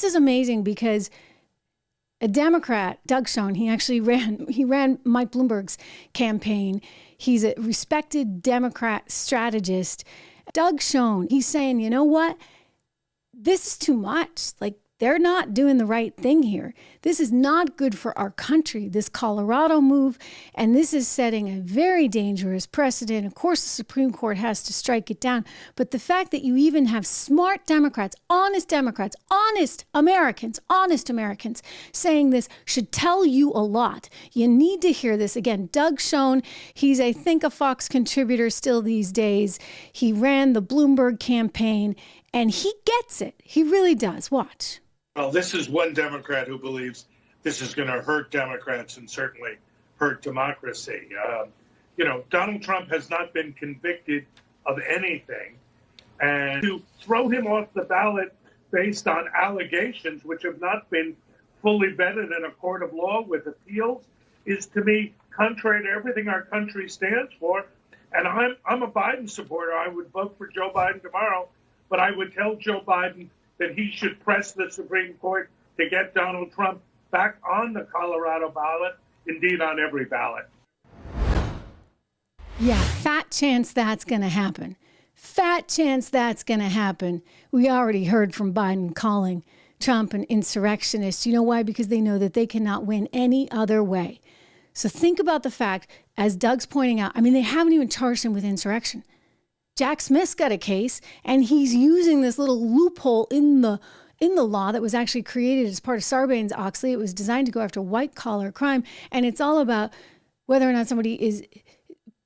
This is amazing because a Democrat, Doug Schoen, he ran Mike Bloomberg's campaign. He's a respected Democrat strategist. Doug Schoen, he's saying, you know what? This is too much. Like, they're not doing the right thing here. This is not good for our country, this Colorado move, and this is setting a very dangerous precedent. Of course, the Supreme Court has to strike it down, but the fact that you even have smart Democrats, honest Americans saying this should tell you a lot. You need to hear this. Again, Doug Schoen, he's, I think, a Fox contributor still these days. He ran the Bloomberg campaign, and he gets it. He really does. Watch. Well, this is one Democrat who believes this is going to hurt Democrats and certainly hurt democracy. Donald Trump has not been convicted of anything. And to throw him off the ballot based on allegations which have not been fully vetted in a court of law with appeals is, to me, contrary to everything our country stands for. And I'm a Biden supporter. I would vote for Joe Biden tomorrow. But I would tell Joe Biden that he should press the Supreme Court to get Donald Trump back on the Colorado ballot, indeed on every ballot. Yeah, fat chance that's going to happen. Fat chance that's going to happen. We already heard from Biden calling Trump an insurrectionist. You know why? Because they know that they cannot win any other way. So think about the fact, as Doug's pointing out, I mean, they haven't even charged him with insurrection. Jack Smith's got a case, and he's using this little loophole in the law that was actually created as part of Sarbanes-Oxley. It was designed to go after white-collar crime, and it's all about whether or not somebody is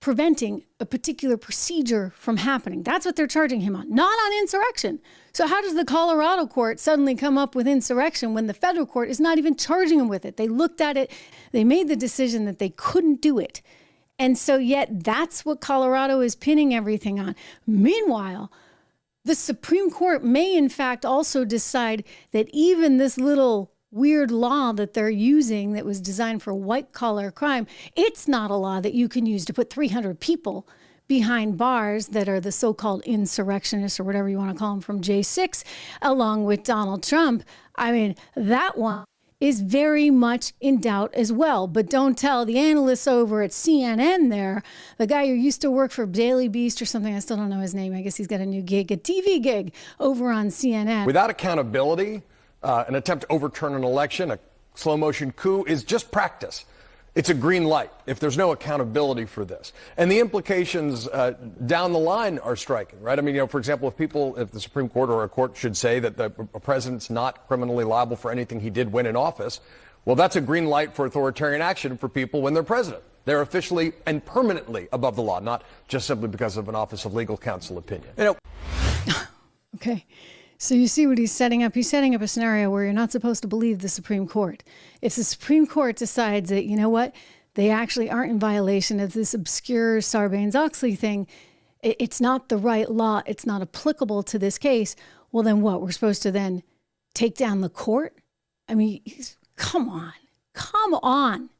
preventing a particular procedure from happening. That's what they're charging him on, not on insurrection. So how does the Colorado court suddenly come up with insurrection when the federal court is not even charging him with it? They looked at it, they made the decision that they couldn't do it. And so yet that's what Colorado is pinning everything on. Meanwhile, the Supreme Court may in fact also decide that even this little weird law that they're using that was designed for white collar crime, it's not a law that you can use to put 300 people behind bars that are the so-called insurrectionists or whatever you want to call them from J6, along with Donald Trump. I mean, that one is very much in doubt as well. But don't tell the analysts over at CNN there, the guy who used to work for Daily Beast or something, I still don't know his name. I guess he's got a new gig, a TV gig over on CNN. Without accountability, an attempt to overturn an election, a slow motion coup is just practice. It's a green light if there's no accountability for this. And the implications down the line are striking, right? I mean, for example, if the Supreme Court or a court should say that a president's not criminally liable for anything he did when in office, well, that's a green light for authoritarian action for people when they're president. They're officially and permanently above the law, not just simply because of an Office of Legal Counsel opinion. Okay. So you see what he's setting up? He's setting up a scenario where you're not supposed to believe the Supreme Court. If the Supreme Court decides that, you know what, they actually aren't in violation of this obscure Sarbanes-Oxley thing, it's not the right law, it's not applicable to this case, well, then what? We're supposed to then take down the court? I mean, come on.